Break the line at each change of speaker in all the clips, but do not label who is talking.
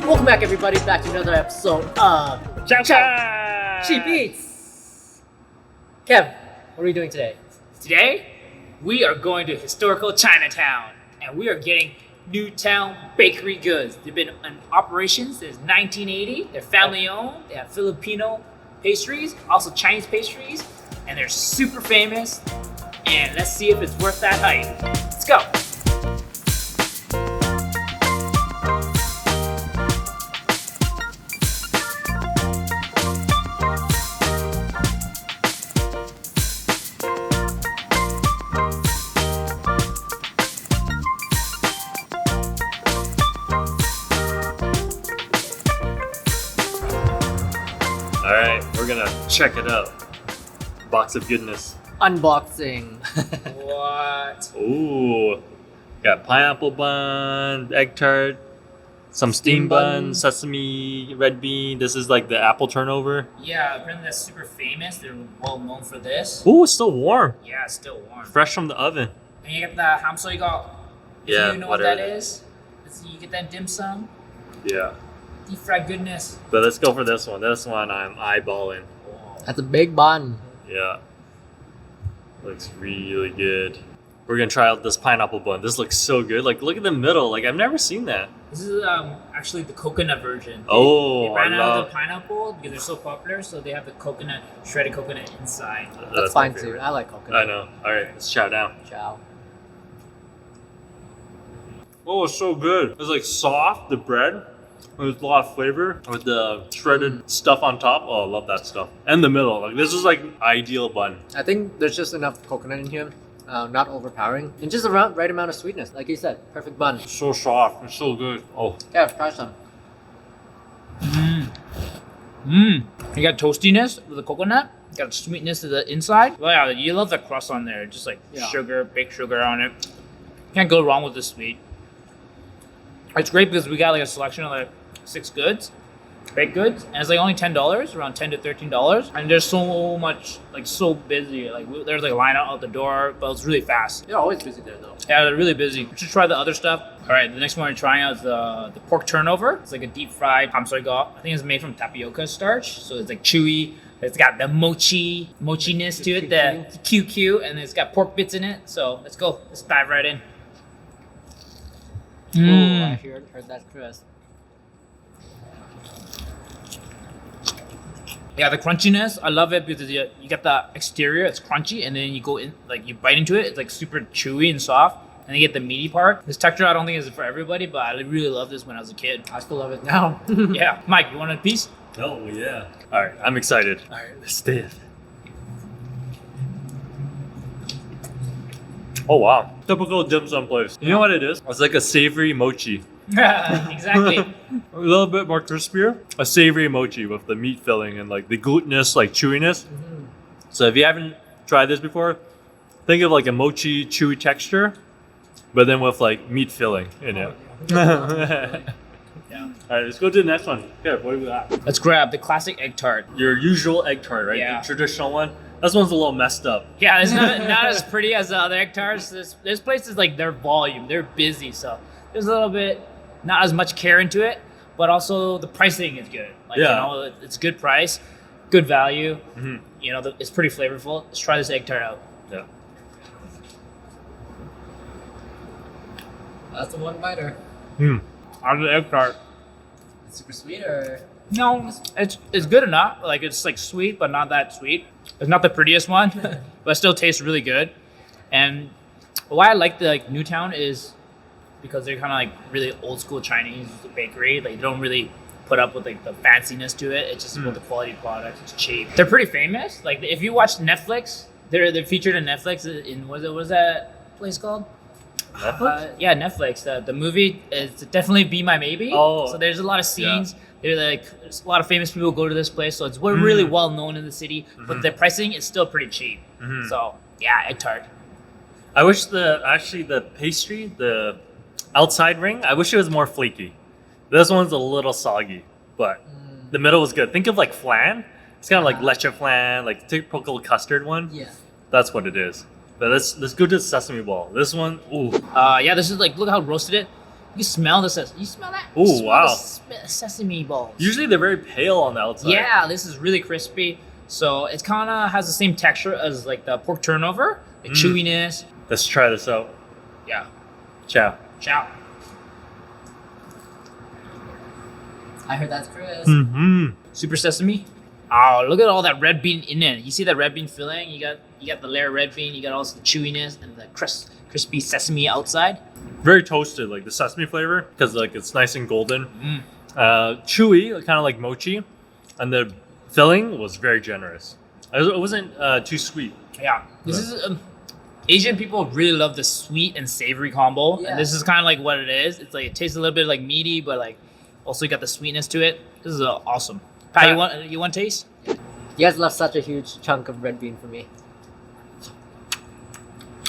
Welcome back, everybody, back to another episode of
Chau Crunch!
Cheap Eats. Kev, what are we doing today?
Today, we are going to historical Chinatown, and we are getting Newtown bakery goods. They've been in operation since 1980. They're family owned. They have Filipino pastries, also Chinese pastries, and they're super famous. And let's see if it's worth that hype. Let's go.
All right, we're gonna check it out. Box of goodness.
Unboxing.
What?
Ooh, got pineapple bun, egg tart, some steam bun, sesame, red bean. This is like the apple turnover.
Yeah, apparently that's super famous. They're well known for this.
Ooh, it's still warm,
Yeah, it's still warm.
fresh from the oven.
And you get the Ham Sui Gok.
Yeah,
You know what
whatever
that
that
is? You get that dim sum,
Yeah,
deep fried goodness.
but let's go for this one. This one I'm eyeballing.
That's a big bun.
Yeah, looks really good. We're gonna try out this pineapple bun. This looks so good. Like, look at the middle. Like, I've never seen that.
This is actually the coconut version.
Oh,
they ran
I
out
love.
of the pineapple because they're so popular, so they have the coconut, shredded coconut inside.
That's
my
fine too.
favorite.
I like coconut.
I know. All right, let's chow down.
Ciao.
Oh, it's so good. It's like soft, the bread. There's a lot of flavor with the shredded stuff on top. Oh, I love that stuff. And the middle. Like, this is like ideal bun.
I think there's just enough coconut in here, not overpowering, and just the right amount of sweetness. Like you said, perfect bun.
So soft. It's so good. Oh,
Kev, try some.
You got toastiness with the coconut. You got sweetness to the inside. Well, yeah, you love the crust on there. Just like sugar, baked sugar on it. Can't go wrong with the sweet. It's great because we got like a selection of like 6 goods, baked goods, and it's like only $10, around $10 to $13. And there's so much, like so busy. Like there's like a line out the door, but it's really fast.
You're always busy there, though.
Yeah, they're really busy. You should try the other stuff. All right, the next one we're trying out is the pork turnover. It's like a deep fried Ham Sui Gok. I think it's made from tapioca starch, so it's like chewy. It's got the mochiness to it, the QQ, and it's got pork bits in it. So let's go. Let's dive right in.
Ooh, I heard that crisp.
Yeah, the crunchiness, I love it because you get the exterior, it's crunchy, and then you go in, like you bite into it, it's like super chewy and soft, and you get the meaty part. This texture I don't think is for everybody, but I really loved this when I was a kid.
I still love it now.
Yeah, Mike, you want a piece?
oh yeah. All right, I'm excited.
All right.
Let's do it. Oh wow. Typical dim sum place. You know what it is? It's like a savory mochi.
Exactly.
A little bit more crispier. A savory mochi with the meat filling and like the glutinous, like chewiness. So if you haven't tried this before, think of like a mochi chewy texture, but then with like meat filling in it.
Yeah.
All right, let's go to the next one. Okay, what do we got?
Let's grab the classic egg tart.
Your usual egg tart, right?
Yeah.
The traditional one. This one's a little messed up.
Yeah, it's not as pretty as the other egg tarts. This place is like their volume. They're busy, so there's a little bit, not as much care into it, but also the pricing is good. Like,
Yeah.
you know, it's good price, good value.
Mm-hmm.
You know, it's pretty flavorful. Let's try this egg tart out.
Yeah.
That's the one biter.
How's the egg tart?
It's super sweet, or
No, it's good enough. Like it's like sweet, but not that sweet. It's not the prettiest one, but it still tastes really good. And why I like the Newtown is because they're kind of like really old school Chinese bakery. Like they don't really put up with like the fanciness to it. It's just about the quality product. It's cheap. They're pretty famous. Like if you watch Netflix, they're featured in Netflix in what was that place called?
Netflix?
Yeah, Netflix. The movie is definitely Be My Maybe.
Oh.
So there's a lot of scenes. There's a lot of famous people go to this place, so it's really well known in the city. But the pricing is still pretty cheap. So yeah, egg tart.
I wish the pastry, the outside ring, I wish it was more flaky. This one's a little soggy, but the middle was good. Think of like flan. It's kind of like leche flan, like typical custard one.
yeah.
That's what it is. But let's go to the sesame ball. This one, ooh.
Yeah, this is like, look how roasted it. You smell the sesame. You smell that?
Ooh,
Smell
wow.
the sesame balls.
Usually they're very pale on the outside.
Yeah, this is really crispy. So it kind of has the same texture as like the pork turnover, the chewiness.
Let's try this out.
Yeah.
Ciao.
Ciao.
I heard that's crisp.
Mm-hmm.
Super sesame. Oh, look at all that red bean in it. You see that red bean filling? You got the layer of red bean. You got also the chewiness and the crispy sesame outside.
Very toasted, like the sesame flavor, because like it's nice and golden. Chewy, kind of like mochi, and the filling was very generous. It wasn't too sweet.
Yeah, this is Asian people really love the sweet and savory combo,
Yeah.
and this is kind of like what it is. It's like it tastes a little bit like meaty, but like also got the sweetness to it. This is awesome. Pat, you want taste?
You guys left such a huge chunk of red bean for me.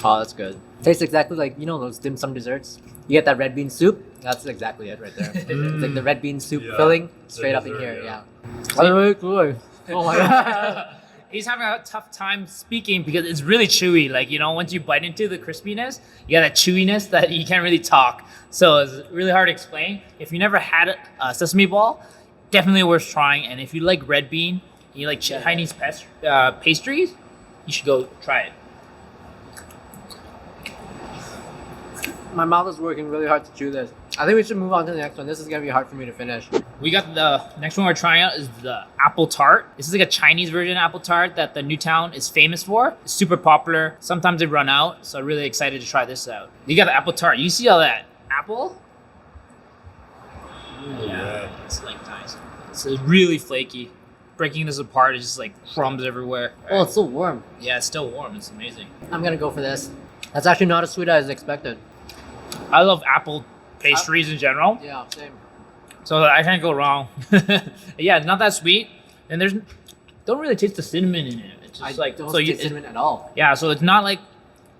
Oh, that's good. Tastes exactly like, you know, those dim sum desserts. You get that red bean soup. That's exactly it right there. It's like the red bean soup
Yeah,
filling straight
the
up in
dessert,
here.
yeah.
Yeah. That's really cool. Oh my god.
He's having a tough time speaking because it's really chewy. Like, you know, once you bite into the crispiness, you got that chewiness that you can't really talk. So it's really hard to explain. If you never had a sesame ball, definitely worth trying. And if you like red bean, and you like Chinese pastries, you should go try it.
My mouth is working really hard to chew this. I think we should move on to the next one. This is gonna be hard for me to finish.
We got the next one we're trying out is the apple tart. This is like a Chinese version of apple tart that the Newtown is famous for. It's super popular. Sometimes they run out, so I'm really excited to try this out. You got the apple tart. You see all that apple?
Yeah.
It's like nice. It's really flaky. Breaking this apart is just like crumbs everywhere.
Oh, it's so warm.
Yeah, it's still warm. It's amazing.
I'm gonna go for this. That's actually not as sweet as expected.
I love apple pastries in general,
Yeah, same.
so I can't go wrong. Yeah, it's not that sweet, and don't really taste the cinnamon in it. It's just like
don't
so you
taste cinnamon at all.
yeah, so it's not like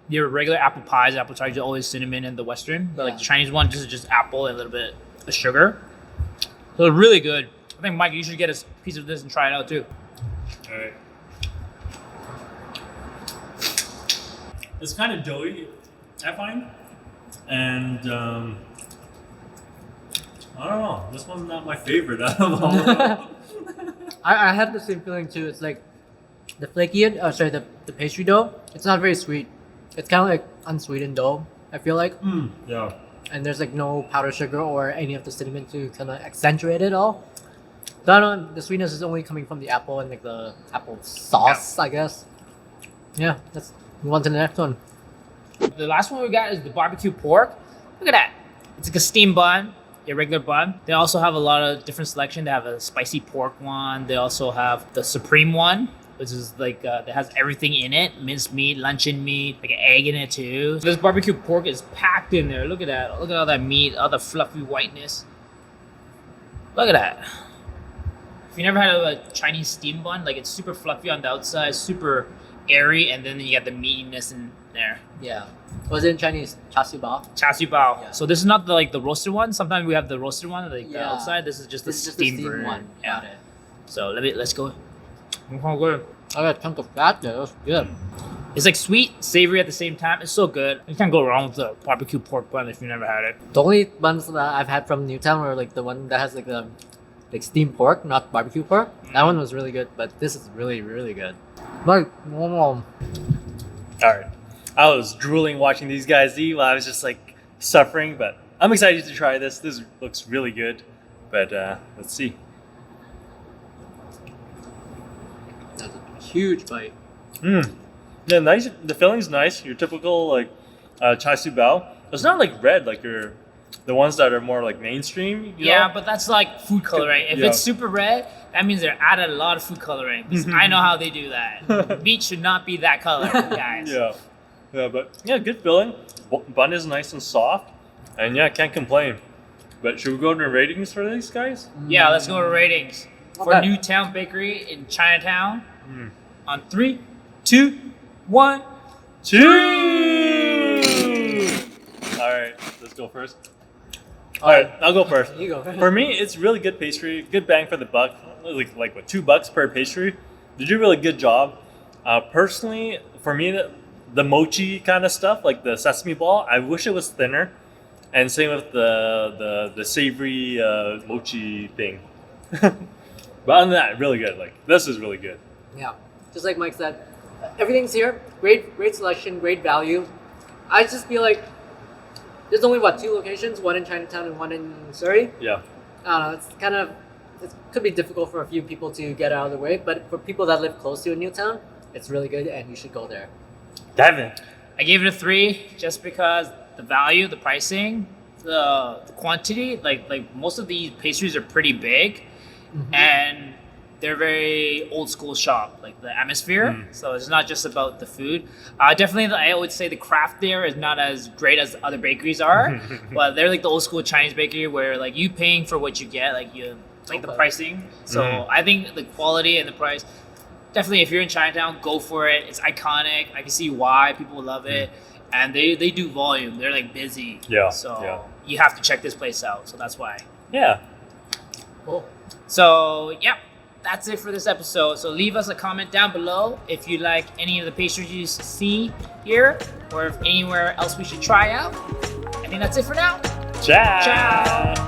your regular apple pies, apple tarts are always cinnamon in the Western, but like
Yeah.
the Chinese one just apple and a little bit of sugar. So it's really good. I think Mike, you should get a piece of this and try it out too.
All right. It's kind of doughy, I find, and I don't know. This one's not my favorite out of all of them.
I had the same feeling too. It's like the the pastry dough. It's not very sweet. It's kind of like unsweetened dough, I feel like.
Yeah.
And there's like no powdered sugar or any of the cinnamon to kind of accentuate it all. So I don't know, the sweetness is only coming from the apple and like the apple sauce, I guess. Yeah, let's move on to the next one.
The last one we got is the barbecue pork. Look at that. It's like a steamed bun, a regular bun. They also have a lot of different selection. They have a spicy pork one. They also have the supreme one, which is like that has everything in it: minced meat, luncheon meat, like an egg in it too. So this barbecue pork is packed in there. Look at that. Look at all that meat, all the fluffy whiteness. Look at that. If you never had a Chinese steamed bun, like it's super fluffy on the outside, super airy, and then you got the meatiness in there.
Yeah. Was it in Chinese? Chau Bao?
Char siu bao.
Yeah.
So this is not the roasted one. Sometimes we have the roasted one, like the
Yeah.
outside. This is just the
This is just the
steamed
steamed
version.
one.
Yeah.
Got it.
So let's go.
I got a chunk of fat there. That was good.
It's like sweet, savory at the same time. It's so good. You can't go wrong with the barbecue pork bun if you never had it.
The only buns that I've had from Newtown were like the one that has like the steamed pork, not barbecue pork. That one was really good, but this is really, really good. Like,
All right. I was drooling watching these guys eat while I was just like suffering, but I'm excited to try this. This looks really good, but let's see.
that's a huge bite.
Yeah, nice. The filling's nice. Your typical like chai siu bao. It's not like red like the ones that are more like mainstream. You
Yeah,
know?
but that's like food coloring. If
Yeah.
it's super red, that means they're added a lot of food coloring. Because I know how they do that. Meat should not be that color, guys.
Yeah, but yeah, good filling. Bun is nice and soft, and yeah, can't complain. But should we go to ratings for these guys?
Yeah, let's go to ratings for
Okay.
Newtown Bakery in Chinatown. On 3, 2, 1.
Cheers! All right, let's go first. All right, I'll go first.
You go.
For me, it's really good pastry, good bang for the buck. Like what, $2 per pastry? They do a really good job. Personally, for me, the mochi kind of stuff, like the sesame ball, I wish it was thinner. And same with the savory mochi thing. But other than that, really good. Like this is really good.
Yeah, just like Mike said, everything's here. Great selection, great value. I just feel like there's only 2 locations, one in Chinatown and one in Surrey.
Yeah.
I don't know. It could be difficult for a few people to get out of the way, but for people that live close to a new town, it's really good, and you should go there.
Devin.
I gave it a 3 just because the value, the pricing, the quantity. Like most of these pastries are pretty big, and they're very old school shop, like the atmosphere. So it's not just about the food. Definitely, I would say the craft there is not as great as other bakeries are, but they're like the old school Chinese bakery where like you paying for what you get, like the pricing. So I think the quality and the price. Definitely, if you're in Chinatown, go for it. It's iconic. I can see why people love it, and they do volume. They're like busy.
Yeah.
So you have to check this place out. So that's why.
Yeah.
Cool.
So yeah, that's it for this episode. So leave us a comment down below if you like any of the pastries you see here, or if anywhere else we should try out. I think that's it for now.
Ciao.
Ciao.